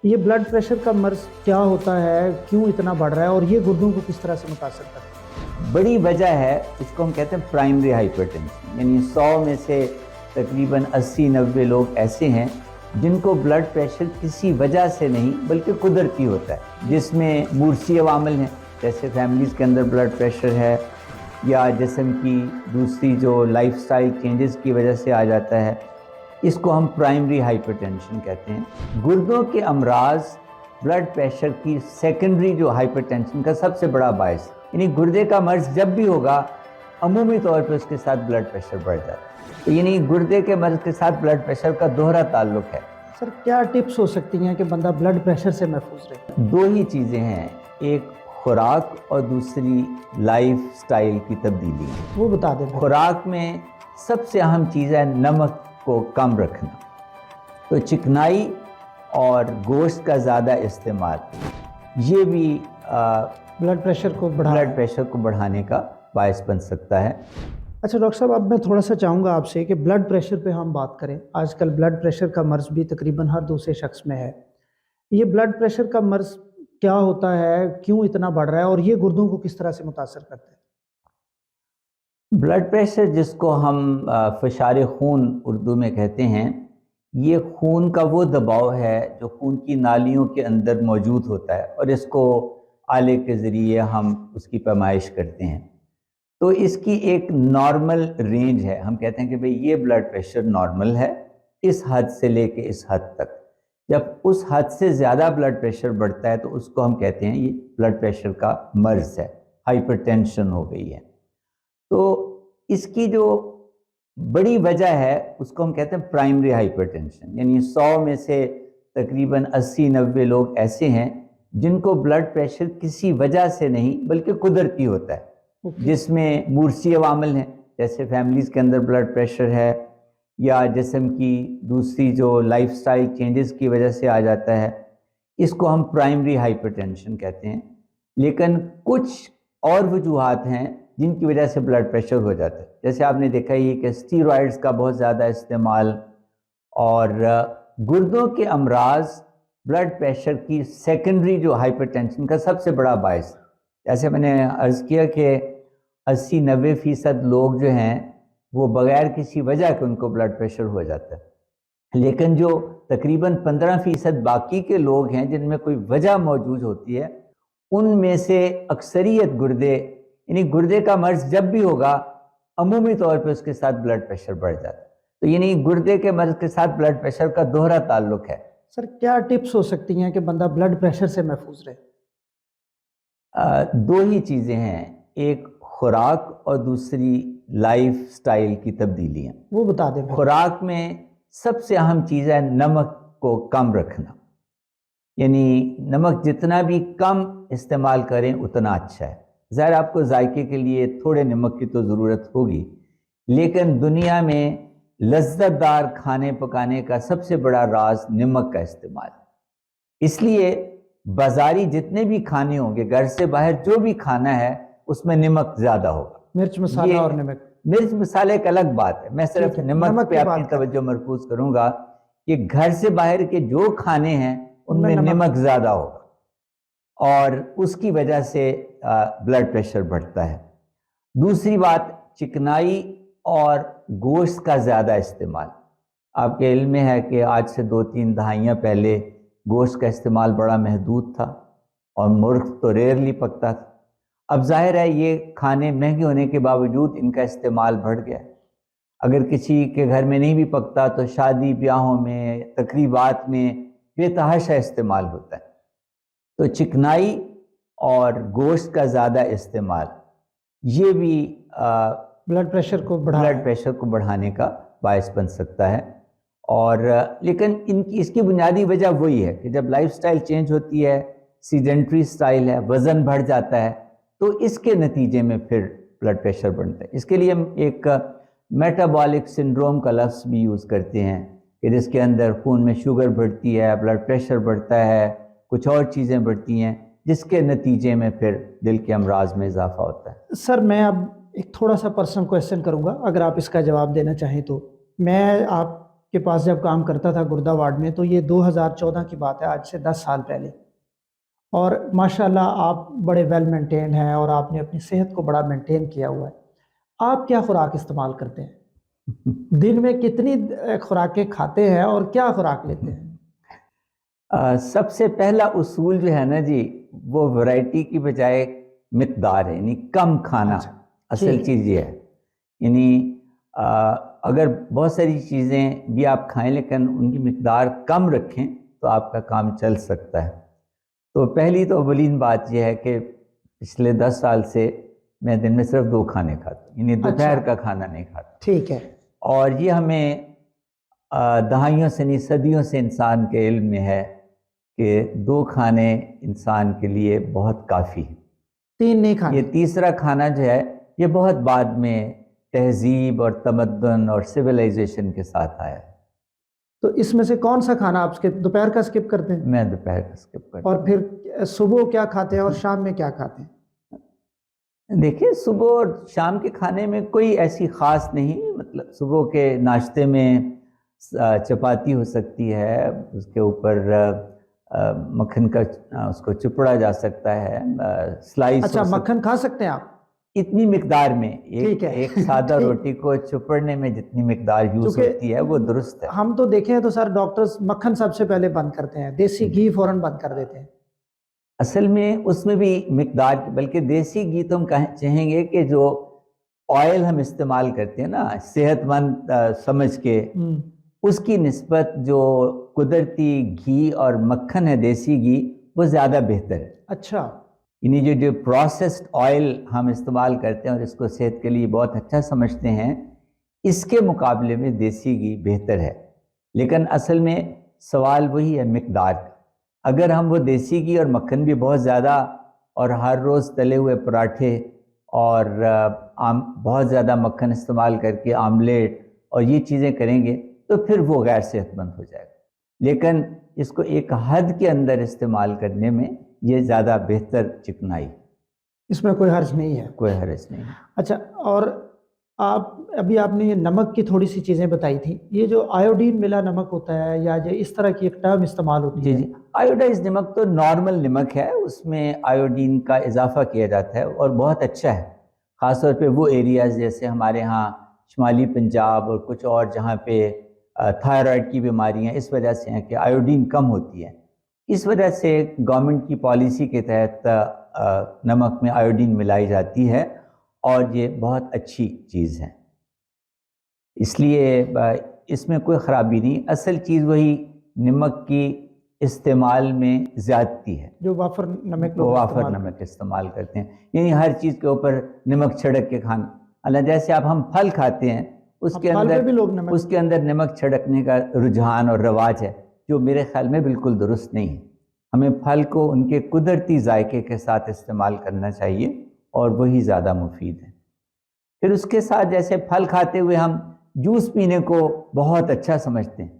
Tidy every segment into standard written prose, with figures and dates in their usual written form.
یہ blood pressure کا مرض کیا ہوتا ہے، کیوں اتنا بڑھ رہا ہے اور یہ گردوں کو کس طرح سے متاثر کرتا ہے؟ بڑی وجہ ہے، اس کو ہم کہتے ہیں پرائمری ہائپر ٹینشن، یعنی 100 میں سے تقریباً 80-90 لوگ ایسے ہیں جن کو بلڈ پریشر کسی وجہ سے نہیں بلکہ قدرتی ہوتا ہے، جس میں موروثی عوامل ہیں، جیسے فیملیز کے اندر بلڈ پریشر ہے، یا جسم کی دوسری جو لائف سٹائل چینجز کی وجہ سے آ جاتا ہے، اس کو ہم پرائمری ہائپر ٹینشن کہتے ہیں۔ گردوں کے امراض بلڈ پریشر کی سیکنڈری جو ہائپر ٹینشن کا سب سے بڑا باعث، یعنی گردے کا مرض جب بھی ہوگا عمومی طور پہ اس کے ساتھ بلڈ پریشر بڑھ جاتا ہے، تو یعنی گردے کے مرض کے ساتھ بلڈ پریشر کا دوہرا تعلق ہے۔ سر کیا ٹپس ہو سکتی ہیں کہ بندہ بلڈ پریشر سے محفوظ رہے؟ دو ہی چیزیں ہیں، ایک خوراک اور دوسری لائف سٹائل کی تبدیلی۔ وہ بتا دیں۔ خوراک میں سب سے اہم چیز ہے نمک کو کم رکھنا، تو چکنائی اور گوشت کا زیادہ استعمال یہ بھی بلڈ پریشر کو بڑھانے کا باعث بن سکتا ہے۔ اچھا ڈاکٹر صاحب، اب میں تھوڑا سا چاہوں گا آپ سے کہ بلڈ پریشر پہ ہم بات کریں۔ آج کل بلڈ پریشر کا مرض بھی تقریباً ہر دوسرے شخص میں ہے۔ یہ بلڈ پریشر کا مرض کیا ہوتا ہے، کیوں اتنا بڑھ رہا ہے اور یہ گردوں کو کس طرح سے متاثر کرتا ہے؟ بلڈ پریشر، جس کو ہم فشار خون اردو میں کہتے ہیں، یہ خون کا وہ دباؤ ہے جو خون کی نالیوں کے اندر موجود ہوتا ہے، اور اس کو آلے کے ذریعے ہم اس کی پیمائش کرتے ہیں۔ تو اس کی ایک نارمل رینج ہے، ہم کہتے ہیں کہ بھئی یہ بلڈ پریشر نارمل ہے اس حد سے لے کے اس حد تک۔ جب اس حد سے زیادہ بلڈ پریشر بڑھتا ہے تو اس کو ہم کہتے ہیں یہ بلڈ پریشر کا مرض ہے، ہائپر ٹینشن ہو گئی ہے۔ تو اس کی جو بڑی وجہ ہے اس کو ہم کہتے ہیں پرائمری ہائپر ٹینشن، یعنی 100 میں سے تقریباً 80-90 لوگ ایسے ہیں جن کو بلڈ پریشر کسی وجہ سے نہیں بلکہ قدرتی ہوتا ہے، جس میں موروثی عوامل ہیں، جیسے فیملیز کے اندر بلڈ پریشر ہے، یا جسم کی دوسری جو لائف سٹائل چینجز کی وجہ سے آ جاتا ہے، اس کو ہم پرائمری ہائپر ٹینشن کہتے ہیں۔ لیکن کچھ اور وجوہات ہیں جن کی وجہ سے بلڈ پریشر ہو جاتا ہے، جیسے آپ نے دیکھا ہی کہ اسٹیرائڈز کا بہت زیادہ استعمال، اور گردوں کے امراض بلڈ پریشر کی سیکنڈری جو ہائپر ٹینشن کا سب سے بڑا باعث، جیسے میں نے عرض کیا کہ 80-90% لوگ جو ہیں وہ بغیر کسی وجہ کے ان کو بلڈ پریشر ہو جاتا ہے، لیکن جو تقریباً 15% باقی کے لوگ ہیں جن میں کوئی وجہ موجود ہوتی ہے، ان میں سے اکثریت گردے، یعنی گردے کا مرض جب بھی ہوگا عمومی طور پہ اس کے ساتھ بلڈ پریشر بڑھ جاتا ہے، تو یعنی گردے کے مرض کے ساتھ بلڈ پریشر کا دوہرا تعلق ہے۔ سر کیا ٹپس ہو سکتی ہیں کہ بندہ بلڈ پریشر سے محفوظ رہے؟ دو ہی چیزیں ہیں، ایک خوراک اور دوسری لائف سٹائل کی تبدیلیاں۔ وہ بتا دیں۔ خوراک میں سب سے اہم چیز ہے نمک کو کم رکھنا، یعنی نمک جتنا بھی کم استعمال کریں اتنا اچھا ہے۔ ظاہر آپ کو ذائقے کے لیے تھوڑے نمک کی تو ضرورت ہوگی، لیکن دنیا میں لذت دار کھانے پکانے کا سب سے بڑا راز نمک کا استعمال ہے۔ اس لیے بازاری جتنے بھی کھانے ہوں گے، گھر سے باہر جو بھی کھانا ہے اس میں نمک زیادہ ہوگا۔ مرچ مسالہ اور نمک، مرچ مسالے ایک الگ بات ہے، میں صرف نمک پہ اپنی توجہ مرکوز کروں گا کہ گھر سے باہر کے جو کھانے ہیں ان میں نمک زیادہ ہوگا، اور اس کی وجہ سے بلڈ پریشر بڑھتا ہے۔ دوسری بات، چکنائی اور گوشت کا زیادہ استعمال۔ آپ کے علم میں ہے کہ آج سے 2-3 دہائیاں پہلے گوشت کا استعمال بڑا محدود تھا اور مرغ تو ریئرلی پکتا تھا۔ اب ظاہر ہے یہ کھانے مہنگے ہونے کے باوجود ان کا استعمال بڑھ گیا ہے۔ اگر کسی کے گھر میں نہیں بھی پکتا تو شادی بیاہوں میں، تقریبات میں بے تحاشا استعمال ہوتا ہے۔ تو چکنائی اور گوشت کا زیادہ استعمال یہ بھی بلڈ پریشر کو بڑھانے کا باعث بن سکتا ہے۔ اور لیکن اس کی بنیادی وجہ وہی ہے کہ جب لائف سٹائل چینج ہوتی ہے، سیڈنٹری سٹائل ہے، وزن بڑھ جاتا ہے، تو اس کے نتیجے میں پھر بلڈ پریشر بڑھتا ہے۔ اس کے لیے ہم ایک میٹابولک سنڈروم کا لفظ بھی یوز کرتے ہیں کہ جس کے اندر خون میں شوگر بڑھتی ہے، بلڈ پریشر بڑھتا ہے، کچھ اور چیزیں بڑھتی ہیں، جس کے نتیجے میں پھر دل کے امراض میں اضافہ ہوتا ہے۔ سر میں اب ایک تھوڑا سا پرسنل کویسچن کروں گا، اگر آپ اس کا جواب دینا چاہیں تو۔ میں آپ کے پاس جب کام کرتا تھا گردہ وارڈ میں، تو یہ 2014 کی بات ہے، آج سے 10 سال پہلے، اور ماشاءاللہ آپ بڑے ویل مینٹینڈ ہیں اور آپ نے اپنی صحت کو بڑا مینٹین کیا ہوا ہے۔ آپ کیا خوراک استعمال کرتے ہیں؟ دن میں کتنی خوراکیں کھاتے ہیں اور کیا خوراک لیتے ہیں؟ سب سے پہلا اصول جو ہے نا جی، وہ ورائٹی کی بجائے مقدار ہے، یعنی کم کھانا۔ اچھا، اصل ٹھیک ہے۔ چیز یہ ہے، یعنی اگر بہت ساری چیزیں بھی آپ کھائیں لیکن ان کی مقدار کم رکھیں تو آپ کا کام چل سکتا ہے۔ تو پہلی تو اولین بات یہ ہے کہ پچھلے 10 سال سے میں دن میں صرف 2 کھانے کھاتا ہوں، یعنی دوپہر اچھا، کا کھانا نہیں کھاتا۔ ٹھیک ہے۔ اور یہ ہمیں دہائیوں سے نہیں صدیوں سے انسان کے علم میں ہے کہ 2 کھانے انسان کے لیے بہت کافی ہے۔ 3 نہیں کھانے۔ یہ تیسرا کھانا جو ہے یہ بہت بعد میں تہذیب اور تمدن اور سویلائزیشن کے ساتھ آیا ہے۔ تو اس میں سے کون سا کھانا آپ دوپہر کا سکپ کرتے ہیں؟ میں دوپہر کا سکپ کرتا ہوں۔ اور پھر صبح کیا کھاتے ہیں اور شام میں کیا کھاتے ہیں؟ دیکھیں، صبح اور شام کے کھانے میں کوئی ایسی خاص نہیں، مطلب صبح کے ناشتے میں چپاتی ہو سکتی ہے، اس کے اوپر مکھن کا اس کو چپڑا جا سکتا ہے، سلائس۔ اچھا، مکھن کھا سکتے ہیں آپ؟ اتنی مقدار میں ٹھیک ہے۔ ایک سادہ روٹی کو چپڑنے میں جتنی مقدار یوز ہوتی ہے وہ درست ہے۔ ہم تو دیکھیں تو سر ڈاکٹرز مکھن سب سے پہلے بند کرتے ہیں، دیسی گھی فوراً بند کر دیتے ہیں۔ اصل میں اس میں بھی مقدار، بلکہ دیسی گھی تو ہم چاہیں گے کہ جو آئل ہم استعمال کرتے ہیں نا صحت مند سمجھ کے، اس کی نسبت جو قدرتی گھی اور مکھن ہے دیسی گھی وہ زیادہ بہتر ہے۔ اچھا، یعنی جو پروسیسڈ آئل ہم استعمال کرتے ہیں اور اس کو صحت کے لیے بہت اچھا سمجھتے ہیں، اس کے مقابلے میں دیسی گھی بہتر ہے۔ لیکن اصل میں سوال وہی ہے مقدار کا۔ اگر ہم وہ دیسی گھی اور مکھن بھی بہت زیادہ اور ہر روز تلے ہوئے پراٹھے اور بہت زیادہ مکھن استعمال کر کے آملیٹ اور یہ چیزیں کریں گے تو پھر وہ غیر صحت مند ہو جائے گا۔ لیکن اس کو ایک حد کے اندر استعمال کرنے میں یہ زیادہ بہتر چکنائی، اس میں کوئی حرج نہیں ہے۔ کوئی حرج نہیں۔ اچھا، اور ابھی آپ نے یہ نمک کی تھوڑی سی چیزیں بتائی تھیں، یہ جو آیوڈین ملا نمک ہوتا ہے یا جو اس طرح کی ایک ٹرم استعمال ہوتی ہے؟ جی، آیوڈائز نمک تو نارمل نمک ہے، اس میں آیوڈین کا اضافہ کیا جاتا ہے اور بہت اچھا ہے، خاص طور پہ وہ ایریاز جیسے ہمارے ہاں شمالی پنجاب اور کچھ اور جہاں پہ تھائرائڈ کی بیماریاں اس وجہ سے ہیں کہ آیوڈین کم ہوتی ہے، اس وجہ سے گورنمنٹ کی پالیسی کے تحت نمک میں آیوڈین ملائی جاتی ہے اور یہ بہت اچھی چیز ہے، اس لیے اس میں کوئی خرابی نہیں۔ اصل چیز وہی نمک کی استعمال میں زیادتی ہے، جو وافر نمک وافر نمک استعمال کرتے ہیں، یعنی ہر چیز کے اوپر نمک چھڑک کے کھانا۔ اللہ، جیسے آپ ہم پھل کھاتے ہیں اس کے اندر نمک چھڑکنے کا رجحان اور رواج ہے، جو میرے خیال میں بالکل درست نہیں ہے۔ ہمیں پھل کو ان کے قدرتی ذائقے کے ساتھ استعمال کرنا چاہیے اور وہی زیادہ مفید ہے۔ پھر اس کے ساتھ جیسے پھل کھاتے ہوئے ہم جوس پینے کو بہت اچھا سمجھتے ہیں،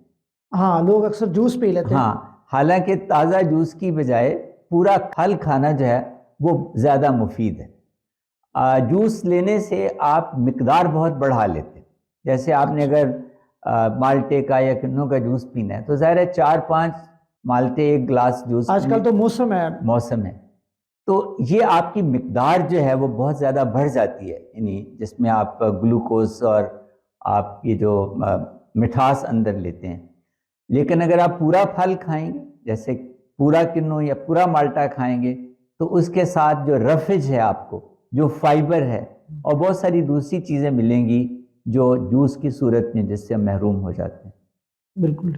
ہاں، لوگ اکثر جوس پی لیتے ہیں۔ ہاں، حالانکہ تازہ جوس کی بجائے پورا پھل کھانا جو ہے وہ زیادہ مفید ہے۔ جوس لینے سے آپ مقدار بہت بڑھا لیتے ہیں، جیسے آپ نے اگر مالٹے کا یا کنوں کا جوس پینا ہے تو ظاہر ہے 4-5 مالٹے ایک گلاس جوس، آج کل تو موسم ہے، تو یہ آپ کی مقدار جو ہے وہ بہت زیادہ بڑھ جاتی ہے، یعنی جس میں آپ گلوکوز اور آپ کی جو مٹھاس اندر لیتے ہیں۔ لیکن اگر آپ پورا پھل کھائیں گے، جیسے پورا کنو یا پورا مالٹا کھائیں گے، تو اس کے ساتھ جو رفج ہے، آپ کو جو فائبر ہے اور بہت ساری دوسری چیزیں ملیں گی جو جوس کی صورت میں جس سے ہم محروم ہو جاتے ہیں۔ بالکل۔